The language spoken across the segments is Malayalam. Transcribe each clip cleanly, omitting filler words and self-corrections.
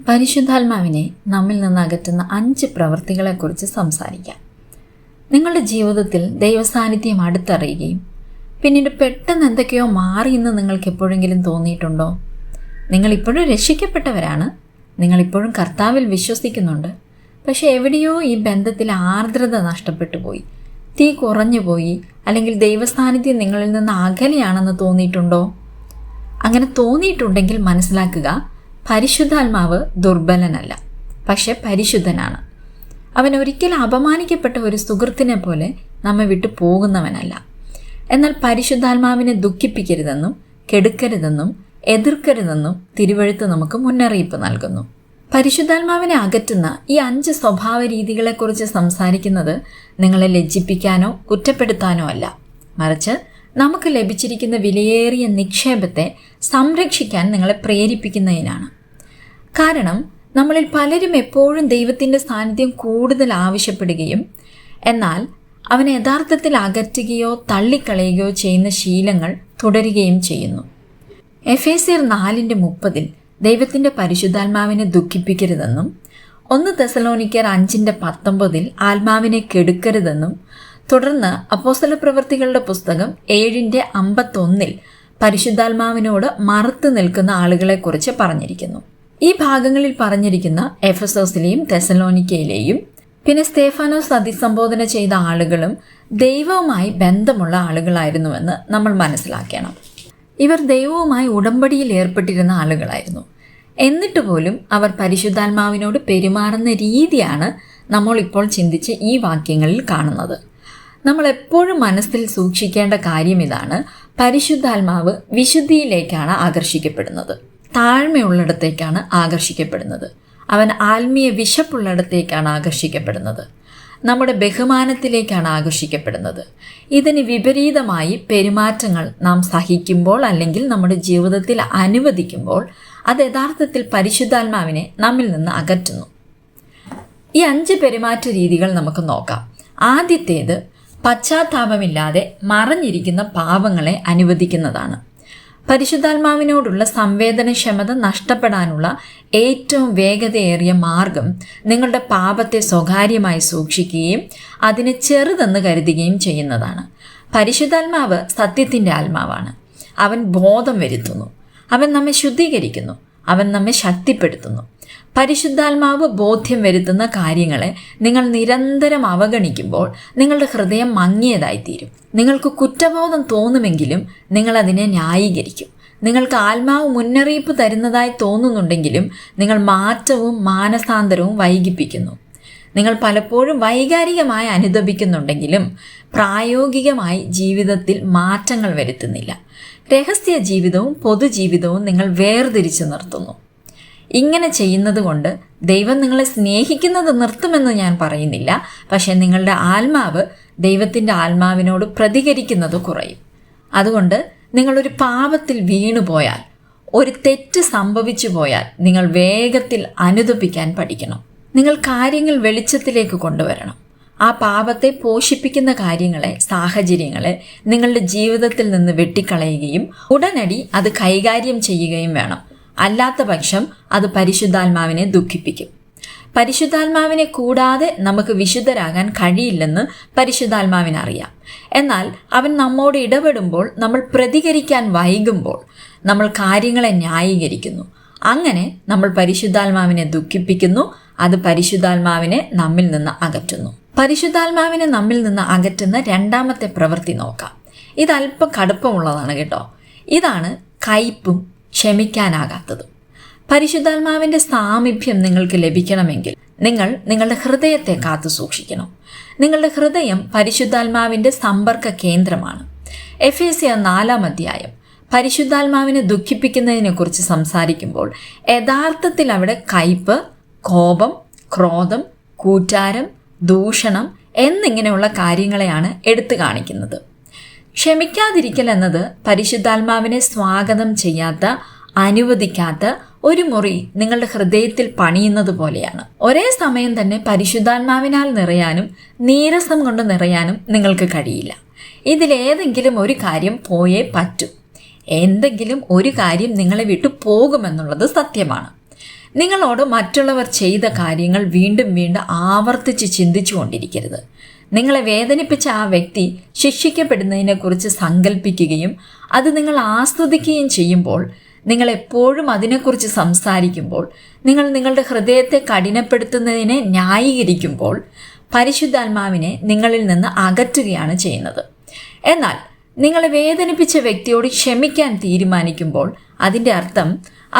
പരിശുദ്ധാത്മാവിനെ നമ്മിൽ നിന്ന് അകറ്റുന്ന 5 പ്രവൃത്തികളെക്കുറിച്ച് സംസാരിക്കാം. നിങ്ങളുടെ ജീവിതത്തിൽ ദൈവസാന്നിധ്യം അടുത്തറിയുകയും പിന്നീട് പെട്ടെന്ന് എന്തൊക്കെയോ മാറിയെന്ന് നിങ്ങൾക്ക് എപ്പോഴെങ്കിലും തോന്നിയിട്ടുണ്ടോ? നിങ്ങളിപ്പോഴും രക്ഷിക്കപ്പെട്ടവരാണ്, നിങ്ങളിപ്പോഴും കർത്താവിൽ വിശ്വസിക്കുന്നുണ്ട്. പക്ഷെ എവിടെയോ ഈ ബന്ധത്തിൽ ആർദ്രത നഷ്ടപ്പെട്ടു പോയി, തീ കുറഞ്ഞു പോയി, അല്ലെങ്കിൽ ദൈവസാന്നിധ്യം നിങ്ങളിൽ നിന്ന് അകലെയാണെന്ന് തോന്നിയിട്ടുണ്ടോ? അങ്ങനെ തോന്നിയിട്ടുണ്ടെങ്കിൽ മനസ്സിലാക്കുക, പരിശുദ്ധാത്മാവ് ദുർബലനല്ല, പക്ഷെ പരിശുദ്ധനാണ്. അവൻ ഒരിക്കലും അപമാനിക്കപ്പെട്ട ഒരു സുഹൃത്തിനെ പോലെ നമ്മെ വിട്ടു പോകുന്നവനല്ല. എന്നാൽ പരിശുദ്ധാത്മാവിനെ ദുഃഖിപ്പിക്കരുതെന്നും കെടുക്കരുതെന്നും എതിർക്കരുതെന്നും തിരുവെഴുത്ത് നമുക്ക് മുന്നറിയിപ്പ് നൽകുന്നു. പരിശുദ്ധാത്മാവിനെ അകറ്റുന്ന ഈ 5 സ്വഭാവ രീതികളെക്കുറിച്ച് സംസാരിക്കുന്നത് നിങ്ങളെ ലജ്ജിപ്പിക്കാനോ കുറ്റപ്പെടുത്താനോ അല്ല, മറിച്ച് നമുക്ക് ലഭിച്ചിരിക്കുന്ന വിലയേറിയ നിക്ഷേപത്തെ സംരക്ഷിക്കാൻ നിങ്ങളെ പ്രേരിപ്പിക്കുന്നതിനാണ്. കാരണം നമ്മളിൽ പലരും എപ്പോഴും ദൈവത്തിൻ്റെ സാന്നിധ്യം കൂടുതൽ ആവശ്യപ്പെടുകയും എന്നാൽ അവനെ യഥാർത്ഥത്തിൽ അകറ്റുകയോ തള്ളിക്കളയുകയോ ചെയ്യുന്ന ശീലങ്ങൾ തുടരുകയും ചെയ്യുന്നു. എഫേസ്യർ 4:30 ദൈവത്തിൻ്റെ പരിശുദ്ധാത്മാവിനെ ദുഃഖിപ്പിക്കരുതെന്നും 1 തെസലോനിക്കർ 5:19 ആത്മാവിനെ കെടുക്കരുതെന്നും തുടർന്ന് അപ്പോസ്തലപ്രവൃത്തികളുടെ പുസ്തകം 7:51 പരിശുദ്ധാത്മാവിനോട് മറുത്തു നിൽക്കുന്ന ആളുകളെക്കുറിച്ച് പറഞ്ഞിരിക്കുന്നു. ഈ ഭാഗങ്ങളിൽ പറഞ്ഞിരിക്കുന്ന എഫെസോസിലെയും തെസലോനിക്കയിലെയും പിന്നെ സ്തേഫാനോസ് അഭിസംബോധന ചെയ്ത ആളുകളും ദൈവവുമായി ബന്ധമുള്ള ആളുകളായിരുന്നുവെന്ന് നമ്മൾ മനസ്സിലാക്കണം. ഇവർ ദൈവവുമായി ഉടമ്പടിയിൽ ഏർപ്പെട്ടിരുന്ന ആളുകളായിരുന്നു. എന്നിട്ട് പോലും അവർ പരിശുദ്ധാത്മാവിനോട് പെരുമാറുന്ന രീതിയാണ് നമ്മൾ ഇപ്പോൾ ചിന്തിച്ച് ഈ വാക്യങ്ങളിൽ കാണുന്നത്. നമ്മൾ എപ്പോഴും മനസ്സിൽ സൂക്ഷിക്കേണ്ട കാര്യം ഇതാണ്: പരിശുദ്ധാത്മാവ് വിശുദ്ധിയിലേക്കാണ് ആകർഷിക്കപ്പെടുന്നത്, താഴ്മയുള്ളിടത്തേക്കാണ് ആകർഷിക്കപ്പെടുന്നത്, അവൻ ആത്മീയ വിശപ്പുള്ളിടത്തേക്കാണ് ആകർഷിക്കപ്പെടുന്നത്, നമ്മുടെ ബഹുമാനത്തിലേക്കാണ് ആകർഷിക്കപ്പെടുന്നത്. ഇതിന് വിപരീതമായി പെരുമാറ്റങ്ങൾ നാം സഹിക്കുമ്പോൾ അല്ലെങ്കിൽ നമ്മുടെ ജീവിതത്തിൽ അനുവദിക്കുമ്പോൾ അത് യഥാർത്ഥത്തിൽ പരിശുദ്ധാത്മാവിനെ നമ്മിൽ നിന്ന് അകറ്റുന്നു. ഈ 5 പെരുമാറ്റ രീതികൾ നമുക്ക് നോക്കാം. ആദ്യത്തേത് പശ്ചാത്താപമില്ലാതെ മറഞ്ഞിരിക്കുന്ന പാപങ്ങളെ അനുവദിക്കുന്നതാണ്. പരിശുദ്ധാത്മാവിനോടുള്ള സംവേദനക്ഷമത നഷ്ടപ്പെടാനുള്ള ഏറ്റവും വേഗതയേറിയ മാർഗം നിങ്ങളുടെ പാപത്തെ സ്വകാര്യമായി സൂക്ഷിക്കുകയും അതിനെ ചെറുതെന്ന് കരുതുകയും ചെയ്യുന്നതാണ്. പരിശുദ്ധാത്മാവ് സത്യത്തിൻ്റെ ആത്മാവാണ്. അവൻ ബോധം വരുത്തുന്നു, അവൻ നമ്മെ ശുദ്ധീകരിക്കുന്നു, അവൻ നമ്മെ ശക്തിപ്പെടുത്തുന്നു. പരിശുദ്ധാത്മാവ് ബോധ്യം വരുത്തുന്ന കാര്യങ്ങളെ നിങ്ങൾ നിരന്തരം അവഗണിക്കുമ്പോൾ നിങ്ങളുടെ ഹൃദയം മങ്ങിയതായിത്തീരും. നിങ്ങൾക്ക് കുറ്റബോധം തോന്നുമെങ്കിലും നിങ്ങളതിനെ ന്യായീകരിക്കും. നിങ്ങൾക്ക് ആത്മാവ് മുന്നറിയിപ്പ് തരുന്നതായി തോന്നുന്നുണ്ടെങ്കിലും നിങ്ങൾ മാറ്റവും മാനസാന്തരവും വൈകിപ്പിക്കുന്നു. നിങ്ങൾ പലപ്പോഴും വൈകാരികമായി അനുദപിക്കുന്നുണ്ടെങ്കിലും പ്രായോഗികമായി ജീവിതത്തിൽ മാറ്റങ്ങൾ വരുത്തുന്നില്ല. രഹസ്യ ജീവിതവും പൊതുജീവിതവും നിങ്ങൾ വേർതിരിച്ച് നിർത്തുന്നു. ഇങ്ങനെ ചെയ്യുന്നത് കൊണ്ട് ദൈവം നിങ്ങളെ സ്നേഹിക്കുന്നത് നിർത്തുമെന്ന് ഞാൻ പറയുന്നില്ല, പക്ഷേ നിങ്ങളുടെ ആത്മാവ് ദൈവത്തിൻ്റെ ആത്മാവിനോട് പ്രതികരിക്കുന്നത് കുറയും. അതുകൊണ്ട് നിങ്ങളൊരു പാപത്തിൽ വീണുപോയാൽ, ഒരു തെറ്റ് സംഭവിച്ചു പോയാൽ നിങ്ങൾ വേഗത്തിൽ അനുദപിക്കാൻ പഠിക്കണം. നിങ്ങൾ കാര്യങ്ങൾ വെളിച്ചത്തിലേക്ക് കൊണ്ടുവരണം. ആ പാപത്തെ പോഷിപ്പിക്കുന്ന കാര്യങ്ങളെ, സാഹചര്യങ്ങളെ നിങ്ങളുടെ ജീവിതത്തിൽ നിന്ന് വെട്ടിക്കളയുകയും ഉടനടി അത് കൈകാര്യം ചെയ്യുകയും വേണം. അല്ലാത്ത പക്ഷം അത് പരിശുദ്ധാത്മാവിനെ ദുഃഖിപ്പിക്കും. പരിശുദ്ധാത്മാവിനെ കൂടാതെ നമുക്ക് വിശുദ്ധരാകാൻ കഴിയില്ലെന്ന് പരിശുദ്ധാത്മാവിനറിയാം. എന്നാൽ അവൻ നമ്മോട് ഇടപെടുമ്പോൾ നമ്മൾ പ്രതികരിക്കാൻ വൈകുമ്പോൾ നമ്മൾ കാര്യങ്ങളെ ന്യായീകരിക്കുന്നു. അങ്ങനെ നമ്മൾ പരിശുദ്ധാത്മാവിനെ ദുഃഖിപ്പിക്കുന്നു. അത് പരിശുദ്ധാത്മാവിനെ നമ്മിൽ നിന്ന് അകറ്റുന്നു. പരിശുദ്ധാത്മാവിനെ നമ്മിൽ നിന്ന് അകറ്റുന്ന 2ാമത്തെ പ്രവൃത്തി നോക്കാം. ഇത് അല്പം കടുപ്പമുള്ളതാണ് കേട്ടോ. ഇതാണ് കയ്പും ക്ഷമിക്കാനാകാത്തതും. പരിശുദ്ധാത്മാവിൻ്റെ സാമീപ്യം നിങ്ങൾക്ക് ലഭിക്കണമെങ്കിൽ നിങ്ങൾ നിങ്ങളുടെ ഹൃദയത്തെ കാത്തു സൂക്ഷിക്കണം. നിങ്ങളുടെ ഹൃദയം പരിശുദ്ധാത്മാവിൻ്റെ സമ്പർക്ക കേന്ദ്രമാണ്. എഫേസ്യർ 4 പരിശുദ്ധാത്മാവിനെ ദുഃഖിപ്പിക്കുന്നതിനെക്കുറിച്ച് സംസാരിക്കുമ്പോൾ യഥാർത്ഥത്തിൽ അവിടെ കയ്പ്, കോപം, ക്രോധം, കൂറ്റാരം, ദൂഷണം എന്നിങ്ങനെയുള്ള കാര്യങ്ങളെയാണ് എടുത്തു കാണിക്കുന്നത്. ക്ഷമിക്കാതിരിക്കൽ എന്നത് പരിശുദ്ധാത്മാവിനെ സ്വാഗതം ചെയ്യാത്ത, അനുവദിക്കാത്ത ഒരു മുറി നിങ്ങളുടെ ഹൃദയത്തിൽ പണിയുന്നത് പോലെയാണ്. ഒരേ സമയം തന്നെ പരിശുദ്ധാത്മാവിനാൽ നിറയാനും നീരസം കൊണ്ട് നിറയാനും നിങ്ങൾക്ക് കഴിയില്ല. ഇതിലേതെങ്കിലും ഒരു കാര്യം പോയേ പറ്റൂ. എന്തെങ്കിലും ഒരു കാര്യം നിങ്ങളെ വിട്ടു പോകുമെന്നുള്ളത് സത്യമാണ്. നിങ്ങളോട് മറ്റുള്ളവർ ചെയ്ത കാര്യങ്ങൾ വീണ്ടും വീണ്ടും ആവർത്തിച്ച് ചിന്തിച്ചു കൊണ്ടിരിക്കരുത്. നിങ്ങളെ വേദനിപ്പിച്ച ആ വ്യക്തി ശിക്ഷിക്കപ്പെടുന്നതിനെക്കുറിച്ച് സങ്കല്പിക്കുകയും അത് നിങ്ങൾ ആസ്വദിക്കുകയും ചെയ്യുമ്പോൾ, നിങ്ങൾ എപ്പോഴും അതിനെക്കുറിച്ച് സംസാരിക്കുമ്പോൾ, നിങ്ങൾ നിങ്ങളുടെ ഹൃദയത്തെ കഠിനപ്പെടുത്തുന്നതിനെ ന്യായീകരിക്കുമ്പോൾ പരിശുദ്ധാത്മാവിനെ നിങ്ങളിൽ നിന്ന് അകറ്റുകയാണ് ചെയ്യുന്നത്. എന്നാൽ നിങ്ങളെ വേദനിപ്പിച്ച വ്യക്തിയോട് ക്ഷമിക്കാൻ തീരുമാനിക്കുമ്പോൾ അതിൻ്റെ അർത്ഥം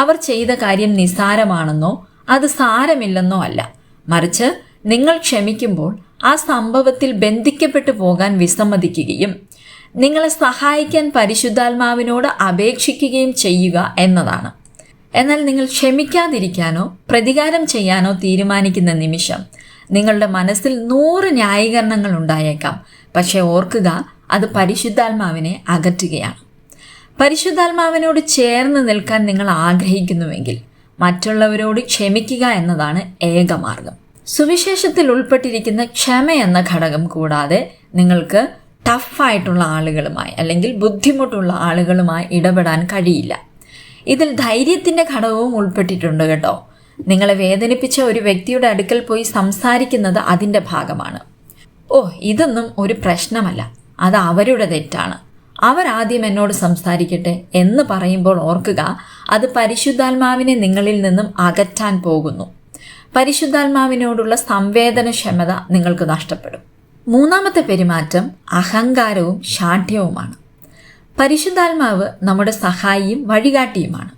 അവർ ചെയ്ത കാര്യം നിസ്സാരമാണെന്നോ അത് സാരമില്ലെന്നോ അല്ല. മറിച്ച് നിങ്ങൾ ക്ഷമിക്കുമ്പോൾ ആ സംഭവത്തിൽ ബന്ധിക്കപ്പെട്ടു പോകാൻ വിസമ്മതിക്കുകയും നിങ്ങളെ സഹായിക്കാൻ പരിശുദ്ധാത്മാവിനോട് അപേക്ഷിക്കുകയും ചെയ്യുക എന്നതാണ്. എന്നാൽ നിങ്ങൾ ക്ഷമിക്കാതിരിക്കാനോ പ്രതികാരം ചെയ്യാനോ തീരുമാനിക്കുന്ന നിമിഷം നിങ്ങളുടെ മനസ്സിൽ 100 ന്യായീകരണങ്ങൾ ഉണ്ടായേക്കാം. പക്ഷെ ഓർക്കുക, അത് പരിശുദ്ധാത്മാവിനെ അകറ്റുകയാണ്. പരിശുദ്ധാത്മാവിനോട് ചേർന്ന് നിൽക്കാൻ നിങ്ങൾ ആഗ്രഹിക്കുന്നുവെങ്കിൽ മറ്റുള്ളവരോട് ക്ഷമിക്കുക എന്നതാണ് ഏകമാർഗം. സുവിശേഷത്തിൽ ഉൾപ്പെട്ടിരിക്കുന്ന ക്ഷമ എന്ന ഘടകം കൂടാതെ നിങ്ങൾക്ക് ടഫായിട്ടുള്ള ആളുകളുമായി അല്ലെങ്കിൽ ബുദ്ധിമുട്ടുള്ള ആളുകളുമായി ഇടപെടാൻ കഴിയില്ല. ഇതിൽ ധൈര്യത്തിൻ്റെ ഘടകവും ഉൾപ്പെട്ടിട്ടുണ്ട് കേട്ടോ. നിങ്ങളെ വേദനിപ്പിച്ച ഒരു വ്യക്തിയുടെ അടുക്കൽ പോയി സംസാരിക്കുന്നത് അതിൻ്റെ ഭാഗമാണ്. ഇതൊന്നും ഒരു പ്രശ്നമല്ല, അത് അവരുടെ തെറ്റാണ്, അവരാദ്യം എന്നോട് സംസാരിക്കട്ടെ എന്ന് പറയുമ്പോൾ ഓർക്കുക, അത് പരിശുദ്ധാത്മാവിനെ നിങ്ങളിൽ നിന്നും അകറ്റാൻ പോകുന്നു. പരിശുദ്ധാത്മാവിനോടുള്ള സംവേദനക്ഷമത നിങ്ങൾക്ക് നഷ്ടപ്പെടും. 3ാമത്തെ പെരുമാറ്റം അഹങ്കാരവും ശാഠ്യവുമാണ്. പരിശുദ്ധാത്മാവ് നമ്മുടെ സഹായിയും വഴികാട്ടിയുമാണ്.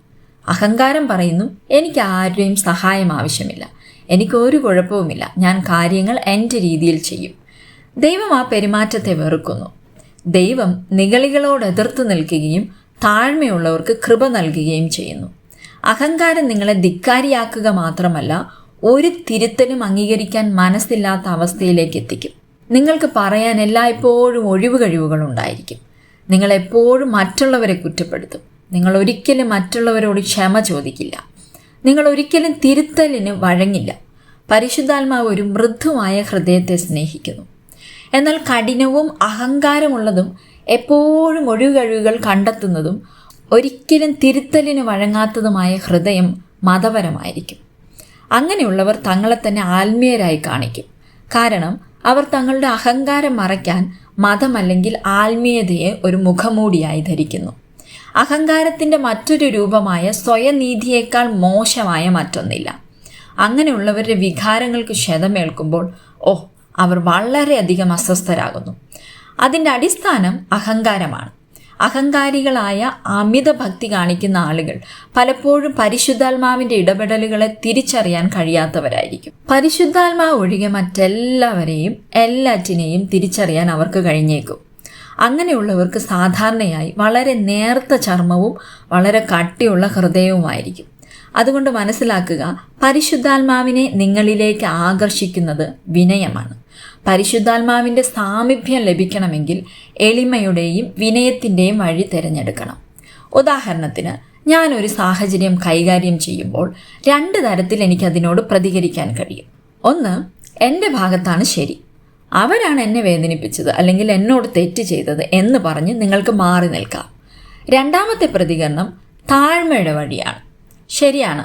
അഹങ്കാരം പറയുന്നു, എനിക്ക് ആരുടെയും സഹായം ആവശ്യമില്ല, എനിക്കൊരു കുഴപ്പവുമില്ല, ഞാൻ കാര്യങ്ങൾ എൻ്റെ രീതിയിൽ ചെയ്യും. ദൈവം ആ പെരുമാറ്റത്തെ വെറുക്കുന്നു. ദൈവം നിഗളികളോട് എതിർത്ത് നിൽക്കുകയും താഴ്മയുള്ളവർക്ക് കൃപ നൽകുകയും ചെയ്യുന്നു. അഹങ്കാരം നിങ്ങളെ ധിക്കാരിയാക്കുക മാത്രമല്ല, ഒരു തിരുത്തലും അംഗീകരിക്കാൻ മനസ്സില്ലാത്ത അവസ്ഥയിലേക്ക് എത്തിക്കും. നിങ്ങൾക്ക് പറയാൻ എല്ലായ്പ്പോഴും ഒഴിവ് കഴിവുകൾ ഉണ്ടായിരിക്കും. നിങ്ങളെപ്പോഴും മറ്റുള്ളവരെ കുറ്റപ്പെടുത്തും. നിങ്ങൾ ഒരിക്കലും മറ്റുള്ളവരോട് ക്ഷമ ചോദിക്കില്ല. നിങ്ങൾ ഒരിക്കലും തിരുത്തലിന് വഴങ്ങില്ല. പരിശുദ്ധാത്മാവ് ഒരു മൃദുവായ ഹൃദയത്തെ സ്നേഹിക്കുന്നു. എന്നാൽ കഠിനവും അഹങ്കാരമുള്ളതും എപ്പോഴും ഒഴിവുകഴിവുകൾ കണ്ടെത്തുന്നതും ഒരിക്കലും തിരുത്തലിന് വഴങ്ങാത്തതുമായ ഹൃദയം മതപരമായിരിക്കും. അങ്ങനെയുള്ളവർ തങ്ങളെ തന്നെ ആത്മീയരായി കാണിക്കും. കാരണം അവർ തങ്ങളുടെ അഹങ്കാരം മറയ്ക്കാൻ മതമല്ലെങ്കിൽ ആത്മീയതയെ ഒരു മുഖമൂടിയായി ധരിക്കുന്നു. അഹങ്കാരത്തിൻ്റെ മറ്റൊരു രൂപമായ സ്വയനീതിയേക്കാൾ മോശമായ മറ്റൊന്നില്ല. അങ്ങനെയുള്ളവരുടെ വികാരങ്ങൾക്ക് ക്ഷതമേൽക്കുമ്പോൾ അവർ വളരെയധികം അസ്വസ്ഥരാകുന്നു. അതിൻ്റെ അടിസ്ഥാനം അഹങ്കാരമാണ്. അഹങ്കാരികളായ അമിത ഭക്തി കാണിക്കുന്ന ആളുകൾ പലപ്പോഴും പരിശുദ്ധാത്മാവിൻ്റെ ഇടപെടലുകളെ തിരിച്ചറിയാൻ കഴിയാത്തവരായിരിക്കും. പരിശുദ്ധാത്മാവ് ഒഴികെ മറ്റെല്ലാവരെയും എല്ലാറ്റിനെയും തിരിച്ചറിയാൻ അവർക്ക് കഴിഞ്ഞേക്കും. അങ്ങനെയുള്ളവർക്ക് സാധാരണയായി വളരെ നേർത്ത ചർമ്മവും വളരെ കട്ടിയുള്ള ഹൃദയവുമായിരിക്കും. അതുകൊണ്ട് മനസ്സിലാക്കുക, പരിശുദ്ധാത്മാവിനെ നിങ്ങളിലേക്ക് ആകർഷിക്കുന്നത് വിനയമാണ്. പരിശുദ്ധാത്മാവിൻ്റെ സാമീപ്യം ലഭിക്കണമെങ്കിൽ എളിമയുടെയും വിനയത്തിൻ്റെയും വഴി തിരഞ്ഞെടുക്കണം. ഉദാഹരണത്തിന്, ഞാനൊരു സാഹചര്യം കൈകാര്യം ചെയ്യുമ്പോൾ 2 തരത്തിൽ എനിക്കതിനോട് പ്രതികരിക്കാൻ കഴിയും. ഒന്ന്, എൻ്റെ ഭാഗത്താണ് ശരി, അവരാണ് എന്നെ വേദനിപ്പിച്ചത് അല്ലെങ്കിൽ എന്നോട് തെറ്റ് ചെയ്തത് എന്ന് പറഞ്ഞ് നിങ്ങൾക്ക് മാറി നിൽക്കാം. 2ാമത്തെ പ്രതികരണം താഴ്മയുടെ വഴിയാണ്. ശരിയാണ്,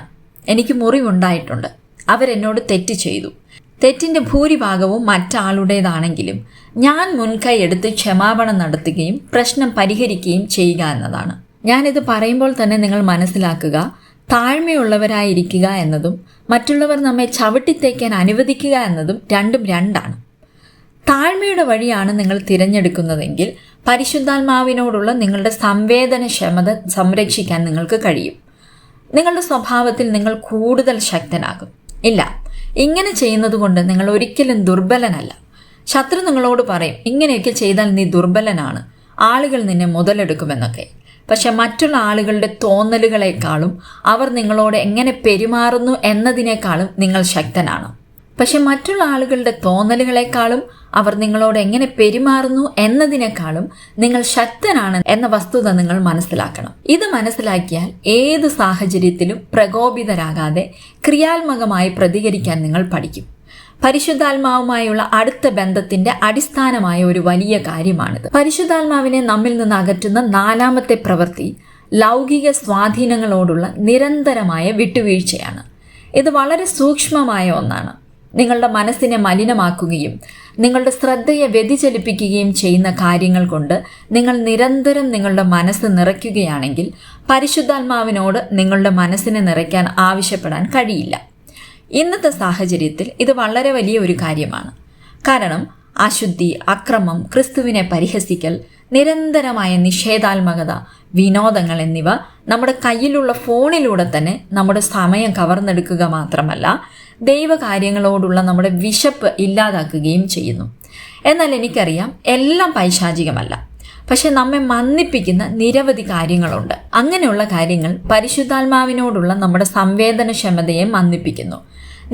എനിക്ക് മുറിവുണ്ടായിട്ടുണ്ട്, അവരെന്നോട് തെറ്റ് ചെയ്തു, തെറ്റിൻ്റെ ഭൂരിഭാഗവും മറ്റാളുടേതാണെങ്കിലും ഞാൻ മുൻകൈ എടുത്ത് ക്ഷമാപണം നടത്തുകയും പ്രശ്നം പരിഹരിക്കുകയും ചെയ്യുക എന്നതാണ്. ഞാനിത് പറയുമ്പോൾ തന്നെ നിങ്ങൾ മനസ്സിലാക്കുക, താഴ്മയുള്ളവരായിരിക്കുക എന്നതും മറ്റുള്ളവർ നമ്മെ ചവിട്ടിത്തേക്കാൻ അനുവദിക്കുക എന്നതും രണ്ടും രണ്ടാണ്. താഴ്മയുടെ വഴിയാണ് നിങ്ങൾ തിരഞ്ഞെടുക്കുന്നതെങ്കിൽ പരിശുദ്ധാത്മാവിനോടുള്ള നിങ്ങളുടെ സംവേദനക്ഷമത സംരക്ഷിക്കാൻ നിങ്ങൾക്ക് കഴിയും. നിങ്ങളുടെ സ്വഭാവത്തിൽ നിങ്ങൾ കൂടുതൽ ശക്തനാകും. ഇല്ല, ഇങ്ങനെ ചെയ്യുന്നത് കൊണ്ട് നിങ്ങൾ ഒരിക്കലും ദുർബലനല്ല. ശത്രു നിങ്ങളോട് പറയും, ഇങ്ങനെയൊക്കെ ചെയ്താൽ നീ ദുർബലനാണ്, ആളുകൾ നിന്നെ മുതലെടുക്കുമെന്നൊക്കെ. പക്ഷെ മറ്റുള്ള ആളുകളുടെ തോന്നലുകളെക്കാളും അവർ നിങ്ങളോട് എങ്ങനെ പെരുമാറുന്നു എന്നതിനേക്കാളും നിങ്ങൾ ശക്തനാണ്. പക്ഷെ മറ്റുള്ള ആളുകളുടെ തോന്നലുകളെക്കാളും അവർ നിങ്ങളോട് എങ്ങനെ പെരുമാറുന്നു എന്നതിനേക്കാളും നിങ്ങൾ ശക്തനാണ് എന്ന വസ്തുത നിങ്ങൾ മനസ്സിലാക്കണം. ഇത് മനസ്സിലാക്കിയാൽ ഏത് സാഹചര്യത്തിലും പ്രകോപിതരാകാതെ ക്രിയാത്മകമായി പ്രതികരിക്കാൻ നിങ്ങൾ പഠിക്കും. പരിശുദ്ധാത്മാവുമായുള്ള അടുത്ത ബന്ധത്തിന്റെ അടിസ്ഥാനമായ ഒരു വലിയ കാര്യമാണിത്. പരിശുദ്ധാത്മാവിനെ നമ്മിൽ നിന്ന് അകറ്റുന്ന 4ാമത്തെ പ്രവൃത്തി ലൗകിക സ്വാധീനങ്ങളോടുള്ള നിരന്തരമായ വിട്ടുവീഴ്ചയാണ്. ഇത് വളരെ സൂക്ഷ്മമായ ഒന്നാണ്. നിങ്ങളുടെ മനസ്സിനെ മലിനമാക്കുകയും നിങ്ങളുടെ ശ്രദ്ധയെ വ്യതിചലിപ്പിക്കുകയും ചെയ്യുന്ന കാര്യങ്ങൾ കൊണ്ട് നിങ്ങൾ നിരന്തരം നിങ്ങളുടെ മനസ്സ് നിറയ്ക്കുകയാണെങ്കിൽ പരിശുദ്ധാത്മാവിനോട് നിങ്ങളുടെ മനസ്സിനെ നിറയ്ക്കാൻ ആവശ്യപ്പെടാൻ കഴിയില്ല. ഇന്നത്തെ സാഹചര്യത്തിൽ ഇത് വളരെ വലിയ ഒരു കാര്യമാണ്. കാരണം അശുദ്ധി, അക്രമം, ക്രിസ്തുവിനെ പരിഹസിക്കൽ, നിരന്തരമായ നിഷേധാത്മകത, വിനോദങ്ങൾ എന്നിവ നമ്മുടെ കയ്യിലുള്ള ഫോണിലൂടെ തന്നെ നമ്മുടെ സമയം കവർന്നെടുക്കുക മാത്രമല്ല, ദൈവകാര്യങ്ങളോടുള്ള നമ്മുടെ വിശപ്പ് ഇല്ലാതാക്കുകയും ചെയ്യുന്നു. എന്നാൽ എനിക്കറിയാം, എല്ലാം പൈശാചികമല്ല. പക്ഷെ നമ്മെ മന്ദിപ്പിക്കുന്ന നിരവധി കാര്യങ്ങളുണ്ട്. അങ്ങനെയുള്ള കാര്യങ്ങൾ പരിശുദ്ധാത്മാവിനോടുള്ള നമ്മുടെ സംവേദനക്ഷമതയെ മന്ദിപ്പിക്കുന്നു.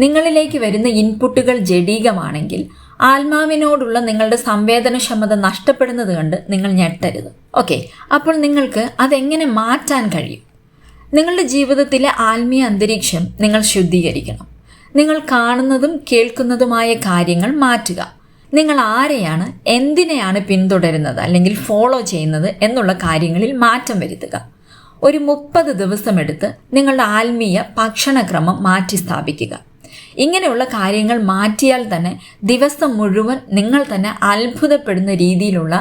നിങ്ങളിലേക്ക് വരുന്ന ഇൻപുട്ടുകൾ ജഡീകമാണെങ്കിൽ ആത്മാവിനോടുള്ള നിങ്ങളുടെ സംവേദനക്ഷമത നഷ്ടപ്പെടുന്നത് കണ്ട് നിങ്ങൾ ഞെട്ടരുത്. ഓക്കെ, അപ്പോൾ നിങ്ങൾക്ക് അതെങ്ങനെ മാറ്റാൻ കഴിയും? നിങ്ങളുടെ ജീവിതത്തിലെ ആത്മീയ അന്തരീക്ഷം നിങ്ങൾ ശുദ്ധീകരിക്കണം. നിങ്ങൾ കാണുന്നതും കേൾക്കുന്നതുമായ കാര്യങ്ങൾ മാറ്റുക. നിങ്ങൾ ആരെയാണ്, എന്തിനെയാണ് പിന്തുടരുന്നത് അല്ലെങ്കിൽ ഫോളോ ചെയ്യുന്നത് എന്നുള്ള കാര്യങ്ങളിൽ മാറ്റം വരുത്തുക. ഒരു 30 ദിവസമെടുത്ത് നിങ്ങളുടെ ആത്മീയ ഭക്ഷണക്രമം മാറ്റി സ്ഥാപിക്കുക. ഇങ്ങനെയുള്ള കാര്യങ്ങൾ മാറ്റിയാൽ തന്നെ ദിവസം മുഴുവൻ നിങ്ങൾ തന്നെ അത്ഭുതപ്പെടുന്ന രീതിയിലുള്ള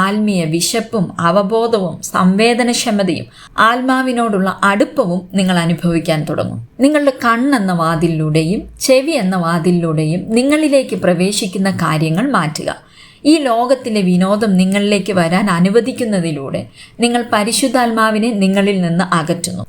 ആത്മീയ വിശപ്പും അവബോധവും സംവേദനക്ഷമതയും ആത്മാവിനോടുള്ള അടുപ്പവും നിങ്ങൾ അനുഭവിക്കാൻ തുടങ്ങും. നിങ്ങളുടെ കണ്ണെന്ന വാതിലിലൂടെയും ചെവി എന്ന വാതിലിലൂടെയും നിങ്ങളിലേക്ക് പ്രവേശിക്കുന്ന കാര്യങ്ങൾ മാറ്റുക. ഈ ലോകത്തിലെ വിനോദം നിങ്ങളിലേക്ക് വരാൻ അനുവദിക്കുന്നതിലൂടെ നിങ്ങൾ പരിശുദ്ധാത്മാവിനെ നിങ്ങളിൽ നിന്ന് അകറ്റുന്നു.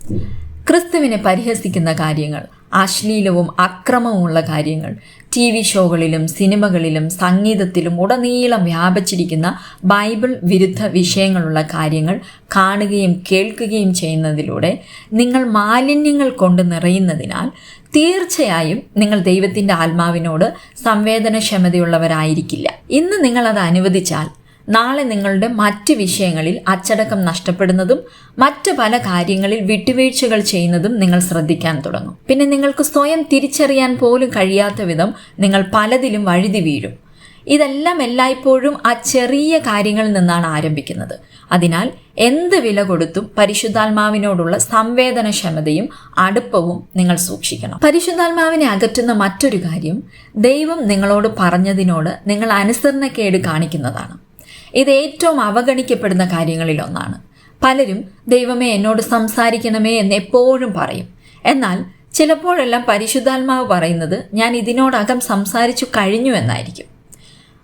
ക്രിസ്തുവിനെ പരിഹസിക്കുന്ന കാര്യങ്ങൾ, അശ്ലീലവും അക്രമവുമുള്ള കാര്യങ്ങൾ, TV ഷോകളിലും സിനിമകളിലും സംഗീതത്തിലും ഉടനീളം വ്യാപിച്ചിരിക്കുന്ന ബൈബിൾ വിരുദ്ധ വിഷയങ്ങളുള്ള കാര്യങ്ങൾ കാണുകയും കേൾക്കുകയും ചെയ്യുന്നതിലൂടെ നിങ്ങൾ മാലിന്യങ്ങൾ കൊണ്ട് നിറയുന്നതിനാൽ തീർച്ചയായും നിങ്ങൾ ദൈവത്തിൻ്റെ ആത്മാവിനോട് സംവേദനക്ഷമതയുള്ളവരായിരിക്കില്ല. ഇന്ന് നിങ്ങളത് അനുവദിച്ചാൽ നാളെ നിങ്ങളുടെ മറ്റ് വിഷയങ്ങളിൽ അച്ചടക്കം നഷ്ടപ്പെടുന്നതും മറ്റ് പല കാര്യങ്ങളിൽ വിട്ടുവീഴ്ചകൾ ചെയ്യുന്നതും നിങ്ങൾ ശ്രദ്ധിക്കാൻ തുടങ്ങും. പിന്നെ നിങ്ങൾക്ക് സ്വയം തിരിച്ചറിയാൻ പോലും കഴിയാത്ത വിധം നിങ്ങൾ പലതിലും വഴുതി വീഴും. ഇതെല്ലാം എല്ലായ്പ്പോഴും ആ ചെറിയ കാര്യങ്ങളിൽ നിന്നാണ് ആരംഭിക്കുന്നത്. അതിനാൽ എന്ത് വില കൊടുത്തും പരിശുദ്ധാത്മാവിനോടുള്ള സംവേദനക്ഷമതയും അടുപ്പവും നിങ്ങൾ സൂക്ഷിക്കണം. പരിശുദ്ധാത്മാവിനെ അകറ്റുന്ന മറ്റൊരു കാര്യം, ദൈവം നിങ്ങളോട് പറഞ്ഞതിനോട് നിങ്ങൾ അനുസരണക്കേട് കാണിക്കുന്നതാണ്. ഇത് ഏറ്റവും അവഗണിക്കപ്പെടുന്ന കാര്യങ്ങളിലൊന്നാണ്. പലരും ദൈവമേ എന്നോട് സംസാരിക്കണമേ എന്ന് എപ്പോഴും പറയും. എന്നാൽ ചിലപ്പോഴെല്ലാം പരിശുദ്ധാത്മാവ് പറയുന്നത് ഞാൻ ഇതിനോടകം സംസാരിച്ചു കഴിഞ്ഞു എന്നായിരിക്കും.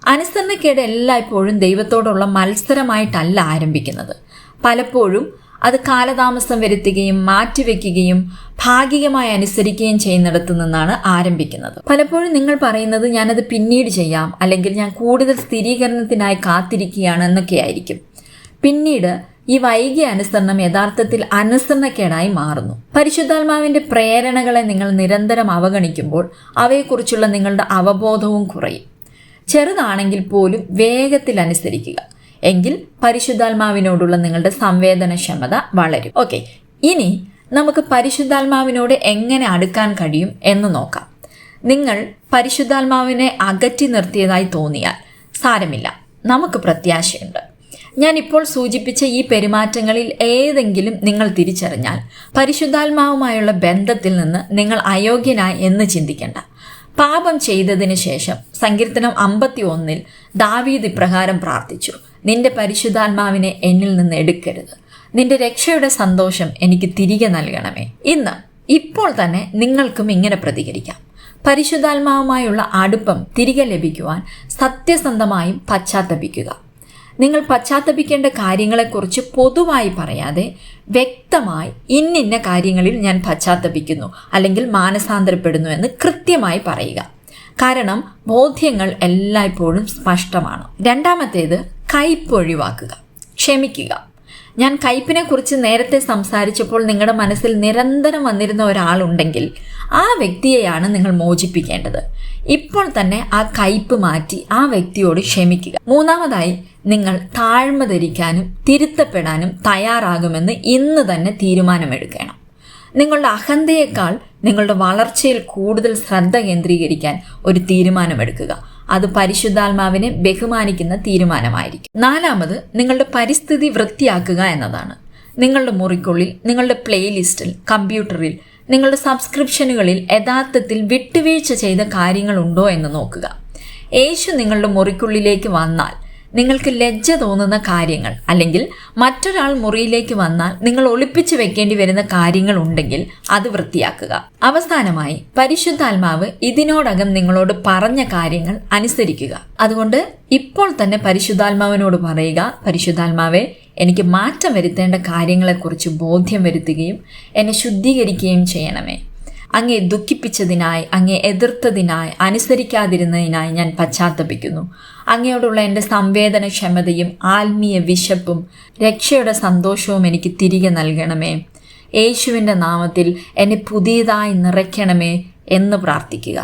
അനുസരണക്കേട് എല്ലായ്പ്പോഴും ദൈവത്തോടുള്ള മത്സരമായിട്ടല്ല ആരംഭിക്കുന്നത്. പലപ്പോഴും അത് കാലതാമസം വരുത്തുകയും മാറ്റിവെക്കുകയും ഭാഗികമായി അനുസരിക്കുകയും ചെയ്യുന്നിടത്തു നിന്നാണ് ആരംഭിക്കുന്നത്. പലപ്പോഴും നിങ്ങൾ പറയുന്നത് ഞാനത് പിന്നീട് ചെയ്യാം, അല്ലെങ്കിൽ ഞാൻ കൂടുതൽ സ്ഥിരീകരണത്തിനായി കാത്തിരിക്കുകയാണ് എന്നൊക്കെ ആയിരിക്കും. പിന്നീട് ഈ വൈകിയ അനുസരണം യഥാർത്ഥത്തിൽ അനുസരണക്കേടായി മാറുന്നു. പരിശുദ്ധാത്മാവിന്റെ പ്രേരണകളെ നിങ്ങൾ നിരന്തരം അവഗണിക്കുമ്പോൾ അവയെക്കുറിച്ചുള്ള നിങ്ങളുടെ അവബോധവും കുറയും. ചെറുതാണെങ്കിൽ പോലും വേഗത്തിൽ അനുസരിക്കുക. എങ്കിൽ പരിശുദ്ധാത്മാവിനോടുള്ള നിങ്ങളുടെ സംവേദനക്ഷമത വളരും. ഓക്കെ, ഇനി നമുക്ക് പരിശുദ്ധാത്മാവിനോട് എങ്ങനെ അടുക്കാൻ കഴിയും എന്ന് നോക്കാം. നിങ്ങൾ പരിശുദ്ധാത്മാവിനെ അകറ്റി നിർത്തിയതായി തോന്നിയാൽ സാരമില്ല, നമുക്ക് പ്രത്യാശയുണ്ട്. ഞാൻ ഇപ്പോൾ സൂചിപ്പിച്ച ഈ പെരുമാറ്റങ്ങളിൽ ഏതെങ്കിലും നിങ്ങൾ തിരിച്ചറിഞ്ഞാൽ പരിശുദ്ധാത്മാവുമായുള്ള ബന്ധത്തിൽ നിന്ന് നിങ്ങൾ അയോഗ്യനായി എന്ന് ചിന്തിക്കേണ്ട. പാപം ചെയ്തതിന് ശേഷം സങ്കീർത്തനം 51 ദാവീദ് ഇപ്രകാരം പ്രാർത്ഥിച്ചു: നിന്റെ പരിശുദ്ധാത്മാവിനെ എന്നിൽ നിന്ന് എടുക്കരുത്, നിന്റെ രക്ഷയുടെ സന്തോഷം എനിക്ക് തിരികെ നൽകണമേ. ഇപ്പോൾ തന്നെ നിങ്ങൾക്കും ഇങ്ങനെ പ്രതികരിക്കാം. പരിശുദ്ധാത്മാവുമായുള്ള അടുപ്പം തിരികെ ലഭിക്കുവാൻ സത്യസന്ധമായും പശ്ചാത്തപിക്കുക. നിങ്ങൾ പശ്ചാത്തപിക്കേണ്ട കാര്യങ്ങളെക്കുറിച്ച് പൊതുവായി പറയാതെ വ്യക്തമായി ഇന്നിന്ന കാര്യങ്ങളിൽ ഞാൻ പശ്ചാത്തപിക്കുന്നു അല്ലെങ്കിൽ മാനസാന്തരപ്പെടുന്നു എന്ന് കൃത്യമായി പറയുക. കാരണം ബോധ്യങ്ങൾ എല്ലായ്പ്പോഴും സ്പഷ്ടമാണ്. രണ്ടാമത്തേത്, കയ്പ് ഒഴിവാക്കുക, ക്ഷമിക്കുക. ഞാൻ കയ്പിനെ കുറിച്ച് നേരത്തെ സംസാരിച്ചപ്പോൾ നിങ്ങളുടെ മനസ്സിൽ നിരന്തരം വന്നിരുന്ന ഒരാളുണ്ടെങ്കിൽ ആ വ്യക്തിയെയാണ് നിങ്ങൾ മോചിപ്പിക്കേണ്ടത്. ഇപ്പോൾ തന്നെ ആ കയ്പ് മാറ്റി ആ വ്യക്തിയോട് ക്ഷമിക്കുക. മൂന്നാമതായി, നിങ്ങൾ താഴ്മ ധരിക്കാനും തിരുത്തപ്പെടാനും തയ്യാറാകുമെന്ന് ഇന്ന് തന്നെ തീരുമാനമെടുക്കണം. നിങ്ങളുടെ അഹന്തയേക്കാൾ നിങ്ങളുടെ വളർച്ചയിൽ കൂടുതൽ ശ്രദ്ധ കേന്ദ്രീകരിക്കാൻ ഒരു തീരുമാനമെടുക്കുക. അത് പരിശുദ്ധാത്മാവിനെ ബഹുമാനിക്കുന്ന തീരുമാനമായിരിക്കും. നാലാമത്, നിങ്ങളുടെ പരിസ്ഥിതി വൃത്തിയാക്കുക എന്നതാണ്. നിങ്ങളുടെ മുറിക്കുള്ളിൽ, നിങ്ങളുടെ പ്ലേലിസ്റ്റിൽ, കമ്പ്യൂട്ടറിൽ നിങ്ങളുടെ സബ്സ്ക്രിപ്ഷനുകളിൽ യഥാർത്ഥത്തിൽ വിട്ടുവീഴ്ച ചെയ്ത കാര്യങ്ങളുണ്ടോ എന്ന് നോക്കുക. യേശു നിങ്ങളുടെ മുറിക്കുള്ളിലേക്ക് വന്നാൽ നിങ്ങൾക്ക് ലജ്ജ തോന്നുന്ന കാര്യങ്ങൾ, അല്ലെങ്കിൽ മറ്റൊരാൾ മുറിയിലേക്ക് വന്നാൽ നിങ്ങൾ ഒളിപ്പിച്ചു വെക്കേണ്ടി വരുന്ന കാര്യങ്ങൾ ഉണ്ടെങ്കിൽ അത് വൃത്തിയാക്കുക. അവസാനമായി, പരിശുദ്ധാത്മാവ് ഇതിനോടകം നിങ്ങളോട് പറഞ്ഞ കാര്യങ്ങൾ അനുസരിക്കുക. അതുകൊണ്ട് ഇപ്പോൾ തന്നെ പരിശുദ്ധാത്മാവിനോട് പറയുക, പരിശുദ്ധാത്മാവെ, എനിക്ക് മാറ്റം വരുത്തേണ്ട കാര്യങ്ങളെക്കുറിച്ച് ബോധ്യം വരുത്തുകയും എന്നെ ശുദ്ധീകരിക്കുകയും ചെയ്യണമേ. അങ്ങേ ദുഃഖിപ്പിച്ചതിനായി, അങ്ങേ എതിർത്തതിനായി, അനുസരിക്കാതിരുന്നതിനായി ഞാൻ പശ്ചാത്തപിക്കുന്നു. അങ്ങയോടുള്ള എൻ്റെ സംവേദനക്ഷമതയും ആത്മീയ വിശപ്പും രക്ഷയുടെ സന്തോഷവും എനിക്ക് തിരികെ നൽകണമേ. യേശുവിൻ്റെ നാമത്തിൽ എന്നെ പുതിയതായി നിറയ്ക്കണമേ എന്ന് പ്രാർത്ഥിക്കുക.